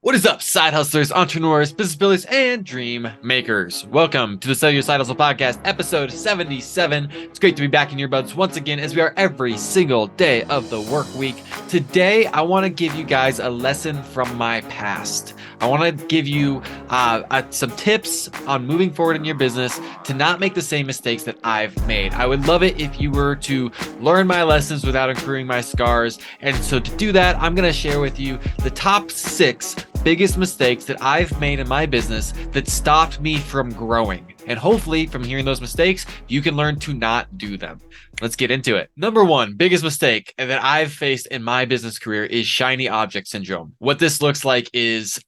What is up, side hustlers, entrepreneurs, business builders, and dream makers? Welcome to the Sell Your Side Hustle Podcast, episode 77. It's great to be back in your buds once again, as we are every single day of the work week. Today, I want to give you guys a lesson from my past. I want to give you some tips on moving forward in your business to not make the same mistakes that I've made. I would love it if you were to learn my lessons without accruing my scars. And so to do that, I'm going to share with you the top 6 biggest mistakes that I've made in my business that stopped me from growing. And hopefully from hearing those mistakes, you can learn to not do them. Let's get into it. Number 1, biggest mistake that I've faced in my business career is shiny object syndrome. What this looks like is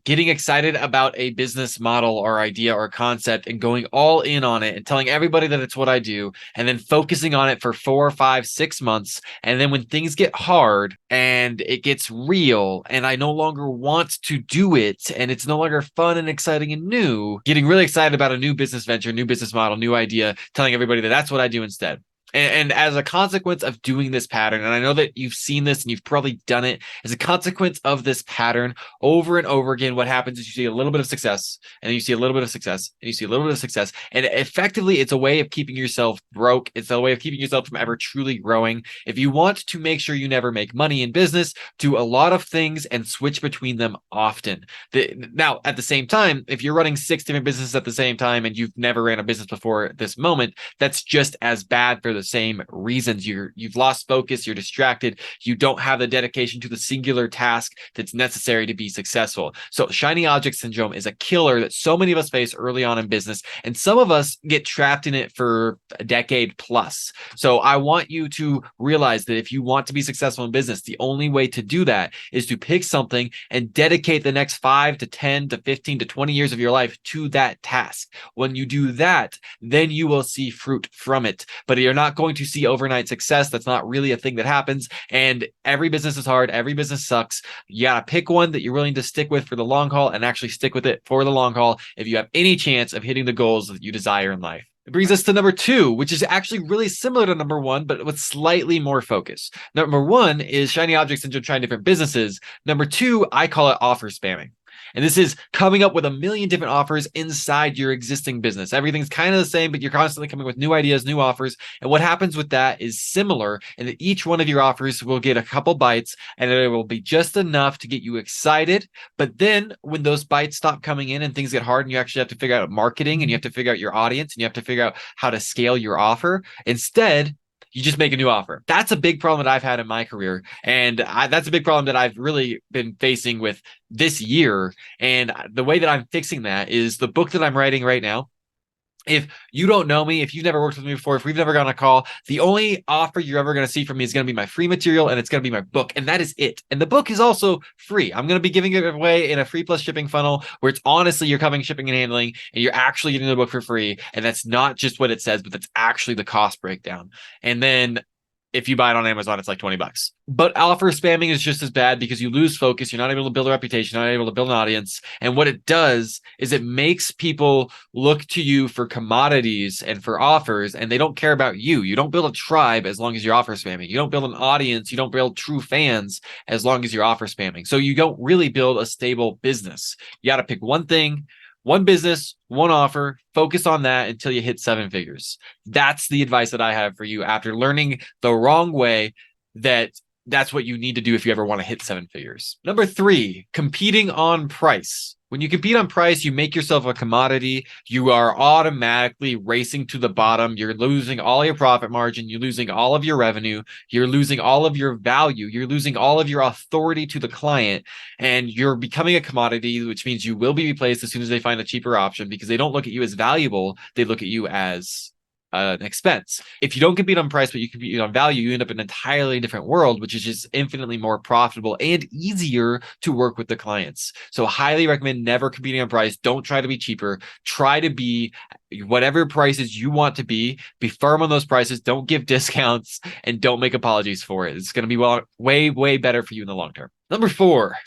getting excited about a business model or idea or concept and going all in on it and telling everybody that it's what I do, and then focusing on it for 4, 5, 6 months. And then when things get hard and it gets real and I no longer want to do it and it's no longer fun and exciting and new, getting really excited about a new business venture, new business model, new idea, telling everybody that that's what I do instead. And as a consequence of doing this pattern, and I know that you've seen this and you've probably done it, as a consequence of this pattern over and over again, what happens is you see a little bit of success, and then you see a little bit of success, and you see a little bit of success. And effectively, it's a way of keeping yourself broke. It's a way of keeping yourself from ever truly growing. If you want to make sure you never make money in business, do a lot of things and switch between them often. Now, at the same time, if you're running 6 different businesses at the same time and you've never ran a business before this moment, that's just as bad for the same reasons. You've lost focus, you're distracted, you don't have the dedication to the singular task that's necessary to be successful. So shiny object syndrome is a killer that so many of us face early on in business, and some of us get trapped in it for a decade plus. So I want you to realize that if you want to be successful in business, the only way to do that is to pick something and dedicate the next 5 to 10 to 15 to 20 years of your life to that task. When you do that, then you will see fruit from it. But you're not going to see overnight success. That's not really a thing that happens. And every business is hard. Every business sucks. You got to pick one that you're willing to stick with for the long haul and actually stick with it for the long haul if you have any chance of hitting the goals that you desire in life. It brings us to number 2, which is actually really similar to number 1, but with slightly more focus. Number 1 is shiny object syndrome, trying different businesses. Number 2, I call it offer spamming. And this is coming up with a million different offers inside your existing business. Everything's kind of the same, but you're constantly coming with new ideas, new offers. And what happens with that is similar, in that each one of your offers will get a couple bites, and it will be just enough to get you excited. But then when those bites stop coming in and things get hard and you actually have to figure out marketing and you have to figure out your audience and you have to figure out how to scale your offer, instead, you just make a new offer. That's a big problem that I've had in my career. And that's a big problem that I've really been facing with this year. And the way that I'm fixing that is the book that I'm writing right now. If you don't know me, if you've never worked with me before, if we've never gone on a call, the only offer you're ever going to see from me is going to be my free material, and it's going to be my book. And that is it. And the book is also free. I'm going to be giving it away in a free plus shipping funnel where it's honestly you're covering shipping and handling, and you're actually getting the book for free. And that's not just what it says, but that's actually the cost breakdown. And then if you buy it on Amazon, it's like $20. But offer spamming is just as bad because you lose focus. You're not able to build a reputation, not able to build an audience. And what it does is it makes people look to you for commodities and for offers, and they don't care about you. You don't build a tribe as long as you're offer spamming. You don't build an audience. You don't build true fans as long as you're offer spamming. So you don't really build a stable business. You got to pick one thing, one business, one offer, focus on that until you hit 7 figures. That's the advice that I have for you after learning the wrong way that's what you need to do if you ever want to hit 7 figures. Number 3, competing on price. When you compete on price, you make yourself a commodity. You are automatically racing to the bottom. You're losing all your profit margin. You're losing all of your revenue. You're losing all of your value. You're losing all of your authority to the client. And you're becoming a commodity, which means you will be replaced as soon as they find a cheaper option because they don't look at you as valuable. They look at you as an expense. If you don't compete on price, but you compete on value, you end up in an entirely different world, which is just infinitely more profitable and easier to work with the clients. So highly recommend never competing on price. Don't try to be cheaper. Try to be whatever prices you want to be. Be firm on those prices. Don't give discounts and don't make apologies for it. It's going to be way, way better for you in the long term. Number 4,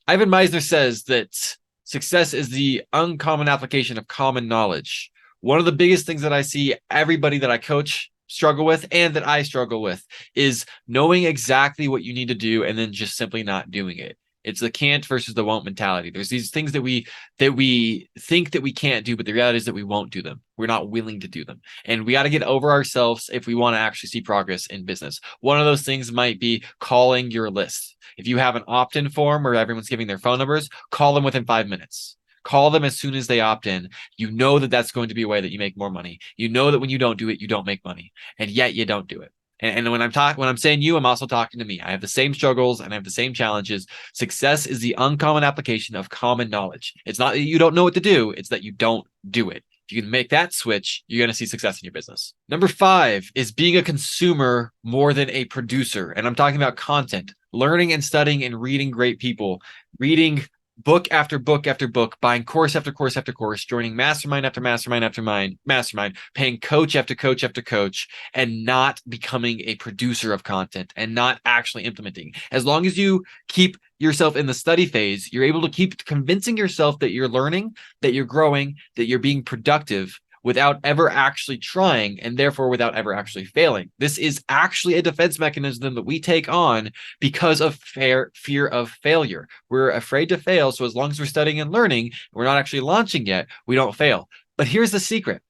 Ivan Misner says that success is the uncommon application of common knowledge. One of the biggest things that I see everybody that I coach struggle with and that I struggle with is knowing exactly what you need to do and then just simply not doing it. It's the can't versus the won't mentality. There's these things that we think that we can't do, but the reality is that we won't do them. We're not willing to do them. And we got to get over ourselves if we want to actually see progress in business. One of those things might be calling your list. If you have an opt-in form where everyone's giving their phone numbers, call them within 5 minutes. Call them as soon as they opt in. You know that that's going to be a way that you make more money. You know that when you don't do it, you don't make money, and yet you don't do it. And when I'm saying you, I'm also talking to me. I have the same struggles and I have the same challenges. Success is the uncommon application of common knowledge. It's not that you don't know what to do. It's that you don't do it. If you can make that switch, you're going to see success in your business. Number 5 is being a consumer more than a producer. And I'm talking about content, learning and studying and reading great people, reading book after book after book, buying course after course after course, joining mastermind after mastermind after mastermind, paying coach after coach after coach, and not becoming a producer of content and not actually implementing. As long as you keep yourself in the study phase, you're able to keep convincing yourself that you're learning, that you're growing, that you're being productive without ever actually trying, and therefore without ever actually failing. This is actually a defense mechanism that we take on because of fear of failure. We're afraid to fail, so as long as we're studying and learning, we're not actually launching yet, we don't fail. But here's the secret.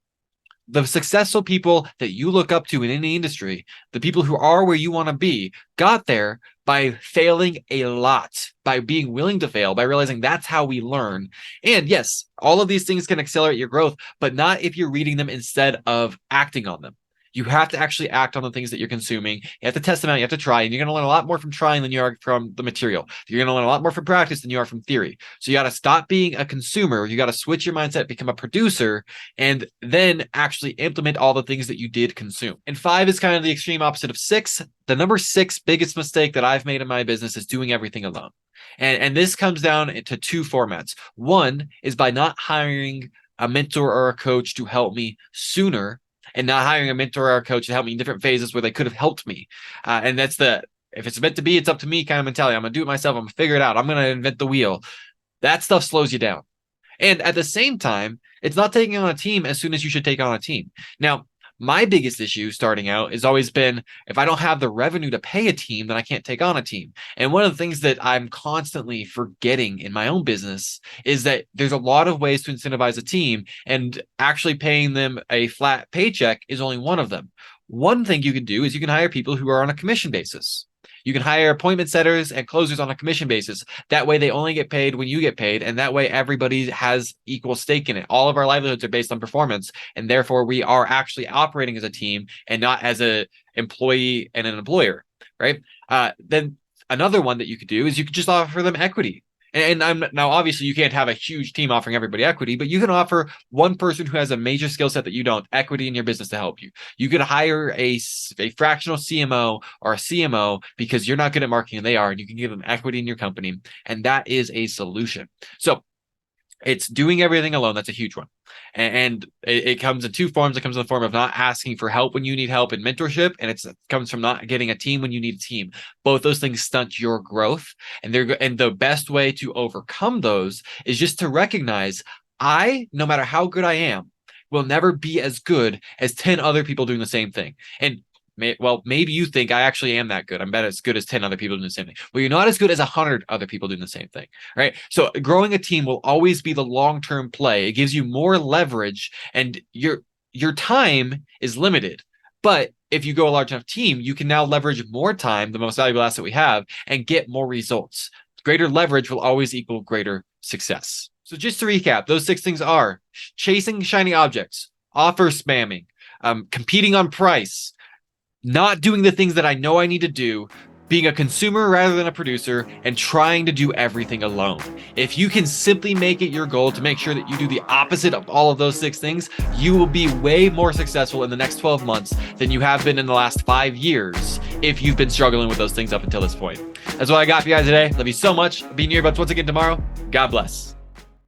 The successful people that you look up to in any industry, the people who are where you want to be, got there by failing a lot, by being willing to fail, by realizing that's how we learn. And yes, all of these things can accelerate your growth, but not if you're reading them instead of acting on them. You have to actually act on the things that you're consuming. You have to test them out. You have to try. And you're going to learn a lot more from trying than you are from the material. You're going to learn a lot more from practice than you are from theory. So you got to stop being a consumer. You got to switch your mindset, become a producer, and then actually implement all the things that you did consume. And 5 is kind of the extreme opposite of 6. The number 6 biggest mistake that I've made in my business is doing everything alone. And this comes down to 2 formats. One is by not hiring a mentor or a coach to help me sooner, and not hiring a mentor or a coach to help me in different phases where they could have helped me. And that's if it's meant to be, it's up to me kind of mentality. I'm going to do it myself. I'm going to figure it out. I'm going to invent the wheel. That stuff slows you down. And at the same time, it's not taking on a team as soon as you should take on a team. Now, my biggest issue starting out has always been, if I don't have the revenue to pay a team, then I can't take on a team. And one of the things that I'm constantly forgetting in my own business is that there's a lot of ways to incentivize a team, and actually paying them a flat paycheck is only one of them. One thing you can do is you can hire people who are on a commission basis. You can hire appointment setters and closers on a commission basis. That way they only get paid when you get paid, and that way everybody has equal stake in it. All of our livelihoods are based on performance, and therefore we are actually operating as a team and not as an employee and an employer, right? Then another one that you could do is you could just offer them equity. And now obviously you can't have a huge team offering everybody equity, but you can offer one person who has a major skill set that you don't, equity in your business to help you. You could hire a fractional CMO or a CMO because you're not good at marketing and they are, and you can give them equity in your company. And that is a solution. So it's doing everything alone. That's a huge one. And it comes in 2 forms. It comes in the form of not asking for help when you need help in mentorship, and it comes from not getting a team when you need a team. Both those things stunt your growth, and the best way to overcome those is just to recognize, no matter how good I am, will never be as good as 10 other people doing the same thing. And maybe you think I actually am that good. I'm better as good as 10 other people doing the same thing. Well, you're not as good as 100 other people doing the same thing, right? So growing a team will always be the long-term play. It gives you more leverage, and your time is limited. But if you go a large enough team, you can now leverage more time, the most valuable asset we have, and get more results. Greater leverage will always equal greater success. So just to recap, those 6 things are chasing shiny objects, offer spamming, competing on price, not doing the things that I know I need to do, being a consumer rather than a producer, and trying to do everything alone. If you can simply make it your goal to make sure that you do the opposite of all of those 6 things, you will be way more successful in the next 12 months than you have been in the last 5 years if you've been struggling with those things up until this point. That's what I got for you guys today. Love you so much. Be in your earbuds once again tomorrow. God bless.